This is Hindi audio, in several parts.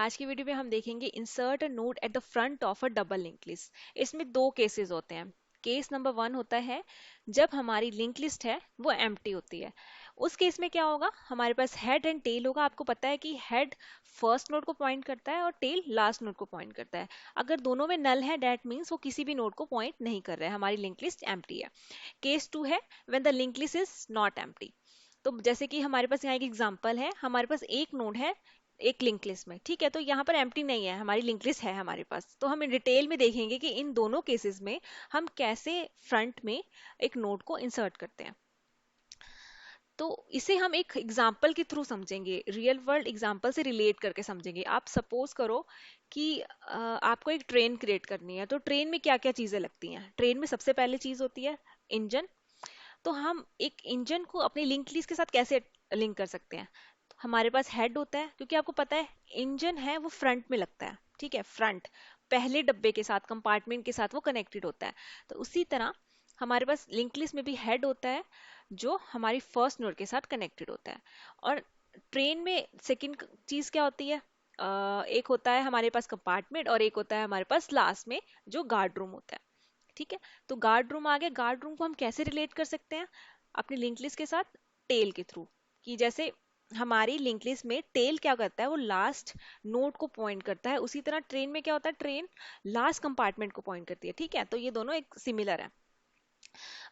आज की वीडियो में हम देखेंगे insert a note at the front of a double link list. इसमें दो केसेस होते हैं। केस नंबर वन होता है जब हमारी लिंक लिस्ट है वो एम्प्टी होती है। उस केस में क्या होगा, हमारे पास हेड एंड टेल होगा। आपको पता है कि हेड फर्स्ट नोड को पॉइंट करता है और टेल लास्ट नोड को पॉइंट करता है। अगर दोनों में नल है दैट मीन्स वो किसी भी नोड को पॉइंट नहीं कर रहा है, हमारी लिंक लिस्ट एम्प्टी है। केस टू है when the link list is not empty. तो जैसे कि हमारे पास यहाँ एक एग्जांपल है, हमारे पास एक नोड है एक लिंक लिस्ट में, ठीक है। तो यहाँ पर एम्प्टी नहीं है, हमारी लिंक लिस्ट है हमारे पास। तो हम डिटेल में देखेंगे कि इन दोनों केसेस में हम कैसे फ्रंट में एक नोड को इंसर्ट करते हैं। तो इसे हम एक एग्जाम्पल के थ्रू समझेंगे, रियल वर्ल्ड एग्जाम्पल से रिलेट करके समझेंगे। आप सपोज करो कि आपको एक ट्रेन क्रिएट करनी है। तो ट्रेन में क्या क्या चीजें लगती हैं? ट्रेन में सबसे पहले चीज होती है इंजन। तो हम एक इंजन को अपनी लिंक लिस्ट के साथ कैसे लिंक कर सकते हैं? तो हमारे पास हेड होता है, क्योंकि आपको पता है इंजन है वो फ्रंट में लगता है, ठीक है। फ्रंट पहले डब्बे के साथ, कंपार्टमेंट के साथ वो कनेक्टेड होता है। तो उसी तरह हमारे पास लिंक लिस्ट में भी हेड होता है जो हमारी फर्स्ट नोड के साथ कनेक्टेड होता है। और ट्रेन में सेकंड चीज क्या होती है? एक होता है हमारे पास कंपार्टमेंट और एक होता है हमारे पास लास्ट में जो गार्ड रूम होता है, ठीक है। तो गार्ड रूम आ गया। गार्ड रूम को हम कैसे रिलेट कर सकते हैं अपनी लिंक लिस्ट के साथ? टेल के थ्रू। कि जैसे हमारी लिंक लिस्ट में टेल क्या करता है, वो लास्ट नोड को पॉइंट करता है। उसी तरह ट्रेन में क्या होता है, ट्रेन लास्ट कंपार्टमेंट को पॉइंट करती है, ठीक है। तो ये दोनों एक सिमिलर है।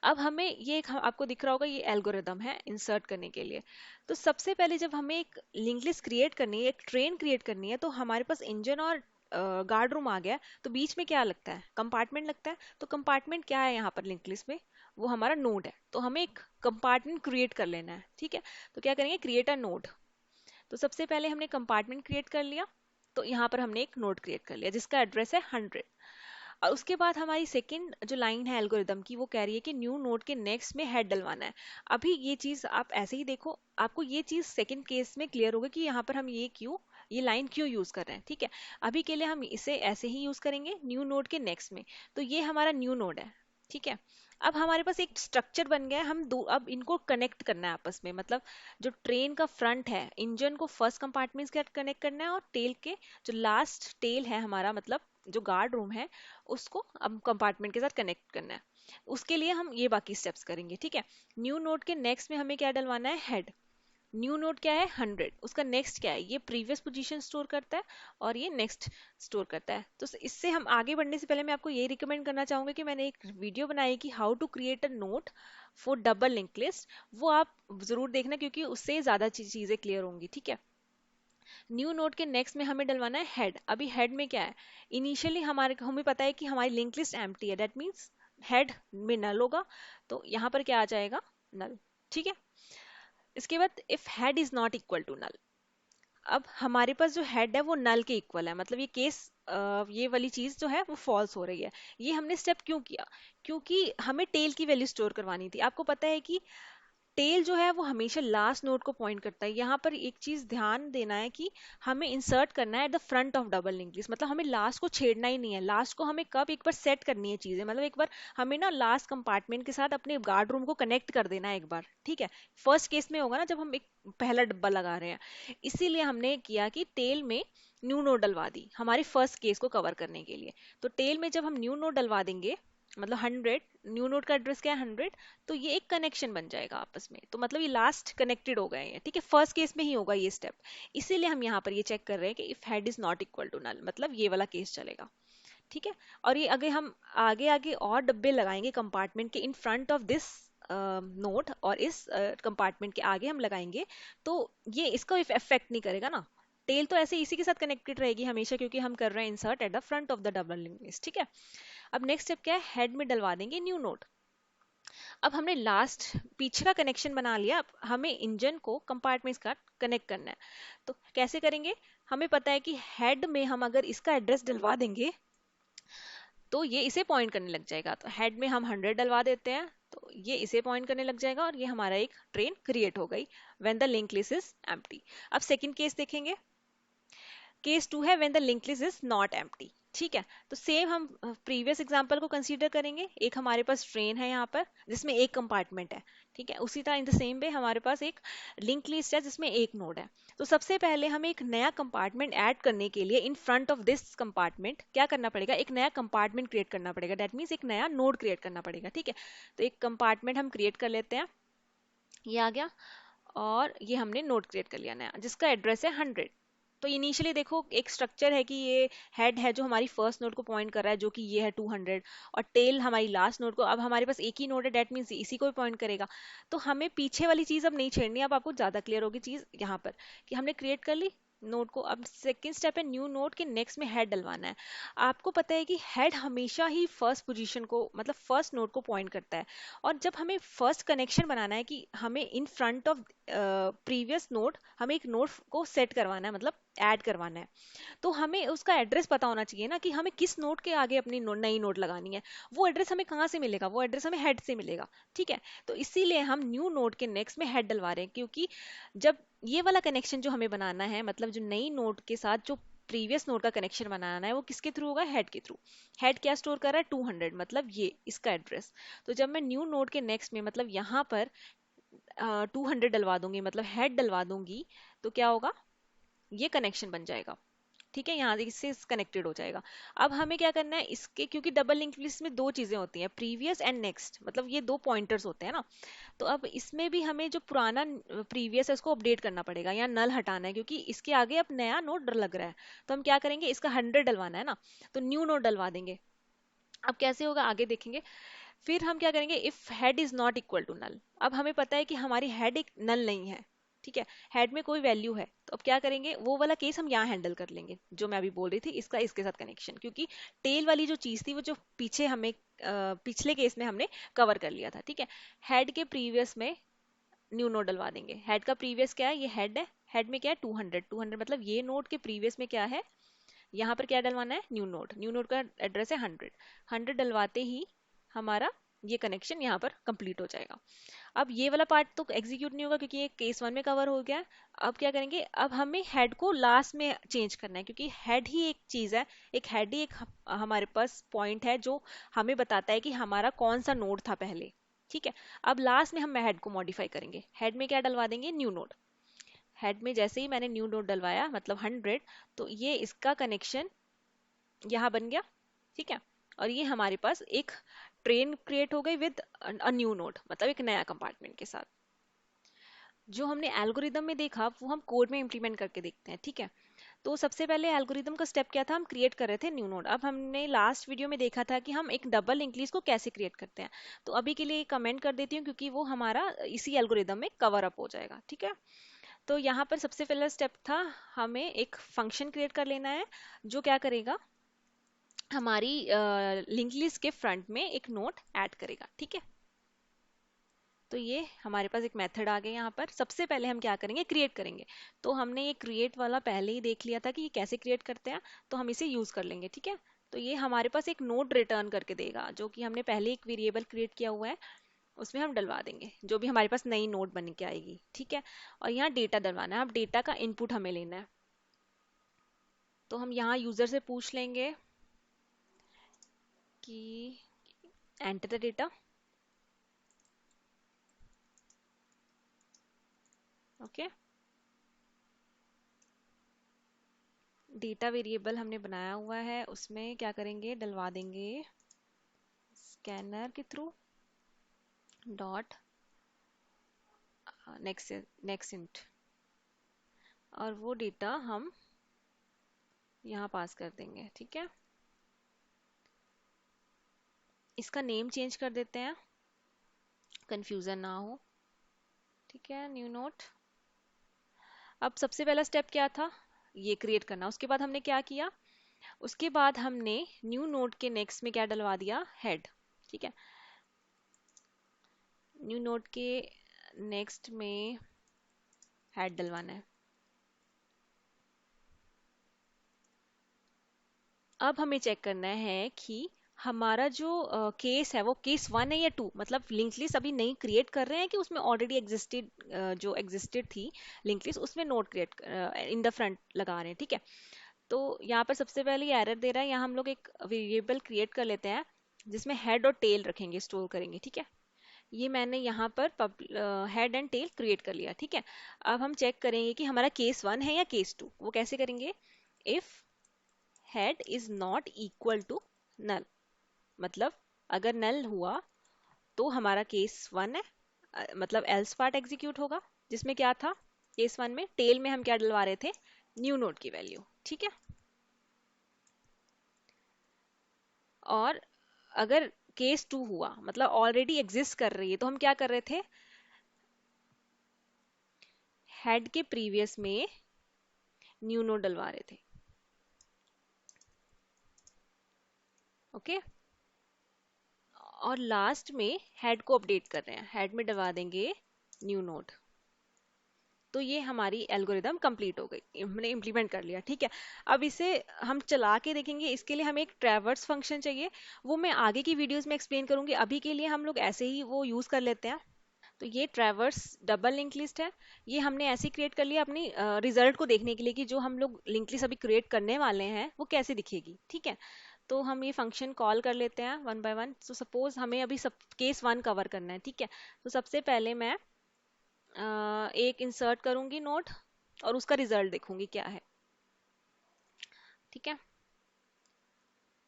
अब हमें ये एक आपको दिख रहा होगा, ये एल्गोरिदम है इंसर्ट करने के लिए। तो सबसे पहले जब हमें एक लिंक लिस्ट क्रिएट करनी है, एक ट्रेन क्रिएट करनी है, तो हमारे पास इंजन और गार्ड रूम आ गया। तो बीच में क्या लगता है? कंपार्टमेंट लगता है। तो कंपार्टमेंट क्या है यहाँ पर लिंक लिस्ट में? वो हमारा नोड है। तो हमें एक कंपार्टमेंट क्रिएट कर लेना है, ठीक है। तो क्या करेंगे, क्रिएट अ नोड। तो सबसे पहले हमने कंपार्टमेंट क्रिएट कर लिया। तो यहाँ पर हमने एक नोड क्रिएट कर लिया जिसका एड्रेस है 100। और उसके बाद हमारी सेकंड जो लाइन है एल्गोरिदम की, वो कह रही है कि न्यू नोड के नेक्स्ट में हेड डलवाना है। अभी ये चीज आप ऐसे ही देखो, आपको ये चीज सेकंड केस में क्लियर होगा कि यहाँ पर हम ये लाइन क्यों यूज कर रहे हैं, ठीक है। अभी के लिए हम इसे ऐसे ही यूज करेंगे न्यू नोड के नेक्स्ट में। तो ये हमारा न्यू नोड है, ठीक है। अब हमारे पास एक स्ट्रक्चर बन गया है। हम दो अब इनको कनेक्ट करना है आपस में। मतलब जो ट्रेन का फ्रंट है, इंजन को फर्स्ट कंपार्टमेंट के साथ कनेक्ट करना है, और टेल के जो लास्ट टेल है हमारा, मतलब जो गार्ड रूम है, उसको अब कंपार्टमेंट के साथ कनेक्ट करना है। उसके लिए हम ये बाकी स्टेप्स करेंगे, ठीक है। न्यू नोड के नेक्स्ट में हमें क्या डलवाना है? हेड। न्यू नोड क्या है? 100। उसका नेक्स्ट क्या है? ये प्रीवियस पोजीशन स्टोर करता है और ये नेक्स्ट स्टोर करता है। तो इससे हम आगे बढ़ने से पहले मैं आपको ये रिकमेंड करना चाहूंगी कि मैंने एक वीडियो बनाई कि how to create a node for double link list. वो आप जरूर देखना, क्योंकि उससे ज्यादा चीजें क्लियर होंगी, ठीक है। न्यू नोड के नेक्स्ट में हमें डलवाना है हेड। अभी हेड में क्या है? इनिशियली हमें पता है कि हमारी लिंक लिस्ट एम्प्टी है, दैट मीन्स हेड में नल होगा। तो यहाँ पर क्या आ जाएगा? नल, ठीक है। इसके बाद if head is not equal to null. अब हमारे पास जो हेड है वो नल के इक्वल है, मतलब ये केस, ये वाली चीज जो है वो फॉल्स हो रही है। ये हमने स्टेप क्यों किया? क्योंकि हमें टेल की वैल्यू स्टोर करवानी थी। आपको पता है कि टेल जो है वो हमेशा लास्ट नोड को पॉइंट करता है। यहाँ पर एक चीज ध्यान देना है कि हमें इंसर्ट करना है at the front of double link list. मतलब हमें लास्ट को छेड़ना ही नहीं है। लास्ट को हमें कब एक बार सेट करनी है चीजें, मतलब एक बार हमें ना लास्ट कंपार्टमेंट के साथ अपने गार्ड रूम को कनेक्ट कर देना है एक बार, ठीक है। फर्स्ट केस में होगा ना जब हम एक पहला डब्बा लगा रहे हैं। इसीलिए हमने किया कि टेल में न्यू नोड डलवा दी हमारी फर्स्ट केस को कवर करने के लिए। तो टेल में जब हम न्यू नोड डलवा देंगे, मतलब 100, न्यू नोड का एड्रेस क्या है? 100। तो ये एक कनेक्शन बन जाएगा आपस में। तो मतलब ये लास्ट कनेक्टेड हो गए हैं, ठीक है। फर्स्ट केस में ही होगा ये स्टेप। इसीलिए हम यहाँ पर ये चेक कर रहे हैं कि if head is not equal to null, मतलब ये वाला केस चलेगा, ठीक है। और ये अगर हम आगे आगे और डब्बे लगाएंगे कंपार्टमेंट के in front of this node, और इस कंपार्टमेंट के आगे हम लगाएंगे, तो ये इसको इफेक्ट नहीं करेगा ना। टेल तो ऐसे इसी के साथ कनेक्टेड रहेगी हमेशा, क्योंकि हम कर रहे हैं insert at the front of the double link list, ठीक है। अब नेक्स्ट स्टेप क्या है? हेड में डलवा देंगे न्यू नोड। अब हमने लास्ट पीछे का कनेक्शन बना लिया। अब हमें इंजन को कंपार्टमेंट्स का कनेक्ट करना है। तो कैसे करेंगे? हमें पता है कि हेड में हम अगर इसका एड्रेस डलवा देंगे तो ये इसे पॉइंट करने लग जाएगा। तो हेड में हम 100 डलवा देते हैं, तो ये इसे पॉइंट करने लग जाएगा और ये हमारा एक ट्रेन क्रिएट हो गई when the link list is empty. अब सेकंड केस देखेंगे। केस टू है when the link list is not empty. ठीक है। तो सेम हम प्रीवियस एग्जांपल को कंसीडर करेंगे। एक हमारे पास ट्रेन है यहाँ पर जिसमें एक कंपार्टमेंट है, ठीक है। उसी तरह इन द सेम वे हमारे पास एक लिंक लिस्ट है जिसमें एक नोड है। तो सबसे पहले हमें एक नया कंपार्टमेंट ऐड करने के लिए in front of this compartment क्या करना पड़ेगा, एक नया कंपार्टमेंट क्रिएट करना पड़ेगा। दैट मीन्स एक नया नोड क्रिएट करना पड़ेगा, ठीक है। तो एक कंपार्टमेंट हम क्रिएट कर लेते हैं, ये आ गया। और ये हमने नोड क्रिएट कर लिया नया जिसका एड्रेस है 100। तो इनिशियली देखो एक स्ट्रक्चर है कि ये हेड है जो हमारी फर्स्ट नोड को पॉइंट कर रहा है जो कि ये है 200, और टेल हमारी लास्ट नोड को। अब हमारे पास एक ही नोड है, डेट मीन्स इसी को पॉइंट करेगा। तो हमें पीछे वाली चीज अब नहीं छेड़नी। अब आपको ज्यादा क्लियर होगी चीज यहाँ पर कि हमने क्रिएट कर ली नोड को। अब सेकंड स्टेप है न्यू नोड के नेक्स्ट में हेड डलवाना है। आपको पता है कि हेड हमेशा ही फर्स्ट पोजीशन को मतलब फर्स्ट नोड को पॉइंट करता है। और जब हमें फर्स्ट कनेक्शन बनाना है कि हमें in front of previous node हमें एक नोड को सेट करवाना है, मतलब ऐड करवाना है, तो हमें उसका एड्रेस पता होना चाहिए ना कि हमें किस नोड के आगे अपनी नई नोड लगानी है। वो एड्रेस हमें कहाँ से मिलेगा, वो एड्रेस हमें हेड से मिलेगा, ठीक है। तो इसीलिए हम न्यू नोड के नेक्स्ट में हेड डलवा रहे हैं, क्योंकि जब ये वाला कनेक्शन जो हमें बनाना है, मतलब जो नई नोड के साथ जो प्रीवियस नोड का कनेक्शन बनाना है, वो किसके थ्रू होगा, हेड के थ्रू। हेड क्या स्टोर कर रहा है, 200, मतलब ये इसका एड्रेस। तो जब मैं न्यू नोड के नेक्स्ट में मतलब यहाँ पर 200 डलवा दूंगी, मतलब हेड डलवा दूंगी, तो क्या होगा, ये कनेक्शन बन जाएगा, ठीक है। यहाँ इससे कनेक्टेड हो जाएगा। अब हमें क्या करना है इसके, क्योंकि डबल लिंक लिस्ट में दो चीजें होती हैं, प्रीवियस एंड नेक्स्ट, मतलब ये दो पॉइंटर्स होते हैं ना। तो अब इसमें भी हमें जो पुराना प्रीवियस है उसको अपडेट करना पड़ेगा या नल हटाना है, क्योंकि इसके आगे अब नया नोड लग रहा है। तो हम क्या करेंगे, इसका 100 डलवाना है ना, तो न्यू नोड डलवा देंगे। अब कैसे होगा आगे देखेंगे। फिर हम क्या करेंगे, if head is not equal to null. अब हमें पता है कि हमारी हेड एक नल नहीं है, ठीक है, हेड में कोई वैल्यू है। तो अब क्या करेंगे, वो वाला केस हम यहाँ हैंडल कर लेंगे जो मैं अभी बोल रही थी, इसका इसके साथ कनेक्शन, क्योंकि टेल वाली जो चीज थी वो जो पीछे हमें पिछले केस में हमने कवर कर लिया था, ठीक है। हेड के प्रीवियस में न्यू नोड डलवा देंगे। हेड का प्रीवियस क्या है, ये हेड है, हेड में क्या है 200, 200 मतलब ये नोड के प्रीवियस में क्या है, यहाँ पर क्या डलवाना है, न्यू नोड। न्यू नोड का एड्रेस है 100। 100 डलवाते ही हमारा ये कनेक्शन यहाँ पर कंप्लीट हो जाएगा। अब ये वाला पार्ट तो एग्जीक्यूट नहीं होगा क्योंकि ये केस 1 में कवर हो गया। अब क्या करेंगे, अब हमें हेड को लास्ट में चेंज करना है, क्योंकि हेड ही एक चीज है, एक हेड ही एक हमारे पास पॉइंट है जो हमें बताता है कि हमारा कौन सा नोड था पहले, ठीक है। अब लास्ट में हम हेड को मॉडिफाई करेंगे। हेड में क्या डलवा देंगे, न्यू नोड। हेड में जैसे ही मैंने न्यू नोड डलवाया मतलब 100, तो ये इसका कनेक्शन यहाँ बन गया, ठीक है। और ये हमारे पास एक ट्रेन क्रिएट हो गई विद अ न्यू नोड, मतलब एक नया कंपार्टमेंट के साथ। जो हमने एल्गोरिदम में देखा वो हम कोड में इंप्लीमेंट करके देखते हैं, ठीक है। तो सबसे पहले एल्गोरिदम का स्टेप क्या था, हम क्रिएट कर रहे थे न्यू नोड। अब हमने लास्ट वीडियो में देखा था कि हम एक डबल लिंक लिस्ट को कैसे क्रिएट करते हैं। तो अभी के लिए कमेंट कर देती हूँ क्योंकि वो हमारा इसी एल्गोरिदम में कवर अप हो जाएगा, ठीक है। तो यहाँ पर सबसे पहला स्टेप था, हमें एक फंक्शन क्रिएट कर लेना है जो क्या करेगा, हमारी लिंक लिस्ट के फ्रंट में एक नोड ऐड करेगा, ठीक है। तो ये हमारे पास एक मेथड आ गया। यहाँ पर सबसे पहले हम क्या करेंगे, क्रिएट करेंगे। तो हमने ये क्रिएट वाला पहले ही देख लिया था कि ये कैसे क्रिएट करते हैं, तो हम इसे यूज कर लेंगे, ठीक है। तो ये हमारे पास एक नोड रिटर्न करके देगा जो कि हमने पहले एक वेरिएबल क्रिएट किया हुआ है, उसमें हम डलवा देंगे जो भी हमारे पास नई नोड बन के आएगी, ठीक है। और यहाँ डेटा डलवाना है। अब डेटा का इनपुट हमें लेना है, तो हम यहाँ यूजर से पूछ लेंगे कि enter the data, okay. Data variable हमने बनाया हुआ है, उसमें क्या करेंगे, डलवा देंगे स्कैनर के through dot next next int, और वो डेटा हम यहाँ पास कर देंगे, ठीक है। इसका नेम चेंज कर देते हैं, कंफ्यूजन ना हो, ठीक है। New note. अब सबसे पहला स्टेप क्या था, ये क्रिएट करना। उसके बाद हमने क्या किया, उसके बाद हमने न्यू नोड के नेक्स्ट में क्या डलवा दिया, हेड, ठीक है। न्यू नोड के नेक्स्ट में हेड डलवाना है। अब हमें चेक करना है कि हमारा जो केस है वो केस 1 है या 2, मतलब लिंक लिस्ट अभी नहीं क्रिएट कर रहे हैं कि उसमें ऑलरेडी एग्जिस्टेड, जो एग्जिस्टेड थी लिंक लिस्ट उसमें note create in the front लगा रहे हैं, ठीक है। तो यहाँ पर सबसे पहले ये एरर दे रहा है, यहाँ हम लोग एक वेरिएबल क्रिएट कर लेते हैं जिसमें हेड और टेल रखेंगे, स्टोर करेंगे, ठीक है। ये मैंने यहाँ पर हेड एंड टेल क्रिएट कर लिया, ठीक है। अब हम चेक करेंगे कि हमारा केस 1 है या केस 2। वो कैसे करेंगे? If head is not equal to null, मतलब अगर नल हुआ तो हमारा केस 1 है, मतलब एल्स पार्ट एग्जीक्यूट होगा, जिसमें क्या था केस 1 में, टेल में हम क्या डलवा रहे थे, न्यू नोड की वैल्यू, ठीक है। और अगर केस 2 हुआ, मतलब ऑलरेडी एग्जिस्ट कर रही है, तो हम क्या कर रहे थे, हेड के प्रीवियस में न्यू नोड डलवा रहे थे। ओके। और लास्ट में हेड को अपडेट कर रहे हैं, हेड में डलवा देंगे न्यू नोड। तो ये हमारी एल्गोरिदम कंप्लीट हो गई, हमने इम्प्लीमेंट कर लिया, ठीक है। अब इसे हम चला के देखेंगे, इसके लिए हमें एक ट्रैवर्स फंक्शन चाहिए, वो मैं आगे की वीडियोस में एक्सप्लेन करूंगी। अभी के लिए हम लोग ऐसे ही वो यूज कर लेते हैं। तो ये ट्रैवर्स डबल लिंक लिस्ट है, ये हमने ऐसे क्रिएट कर लिया अपनी रिजल्ट को देखने के लिए कि जो हम लोग लिंक लिस्ट अभी क्रिएट करने वाले हैं वो कैसे दिखेगी, ठीक है। तो हम ये फंक्शन कॉल कर लेते हैं वन बाय वन। तो सपोज हमें अभी सब केस 1 कवर करना है, ठीक है। तो सबसे पहले मैं एक इंसर्ट करूंगी नोट और उसका रिजल्ट देखूंगी क्या है, ठीक है।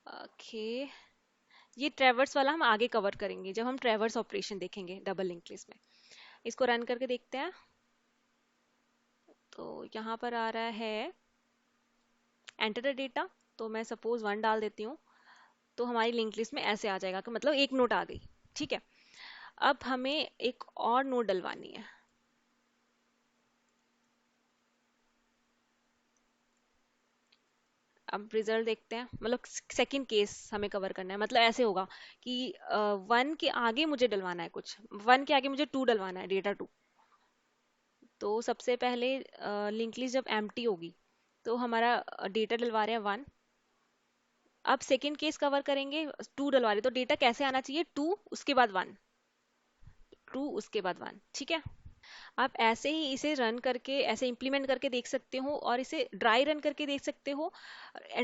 ओके। ये ट्रैवर्स वाला हम आगे कवर करेंगे जब हम ट्रैवर्स ऑपरेशन देखेंगे डबल लिंक लिस्ट में। इसको रन करके देखते हैं। तो यहाँ पर आ रहा है एंटर द डेटा, तो मैं सपोज 1 डाल देती हूँ, तो हमारी लिंक लिस्ट में ऐसे आ जाएगा कि मतलब एक नोट आ गई, ठीक है। अब हमें एक और नोट डलवानी है। अब रिजल्ट देखते हैं, मतलब सेकंड केस हमें कवर करना है, मतलब ऐसे होगा कि 1 के आगे मुझे डलवाना है कुछ, 1 के आगे मुझे 2 डलवाना है, डेटा 2। तो सबसे पहले लिंक लिस्ट जब एम्प्टी होगी तो हमारा डेटा डलवा रहे हैं 1। अब सेकंड केस कवर करेंगे, 2 डलवा रहे, तो डेटा कैसे आना चाहिए, 2 उसके बाद 1, 2 उसके बाद 1, ठीक है। आप ऐसे ही इसे रन करके, ऐसे इंप्लीमेंट करके देख सकते हो, और इसे ड्राई रन करके देख सकते हो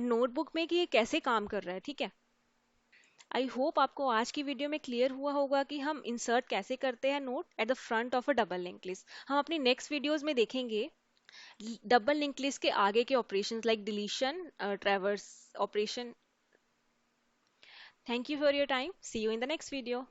नोटबुक में कि ये कैसे काम कर रहा है, ठीक है। आई होप आपको आज की वीडियो में क्लियर हुआ होगा कि हम इंसर्ट कैसे करते हैं note at the front of a double link list. हम अपनी नेक्स्ट वीडियोस में देखेंगे डबल लिंक लिस्ट के आगे के operations like deletion, traverse operation. Thank you for your time, see you in the next video.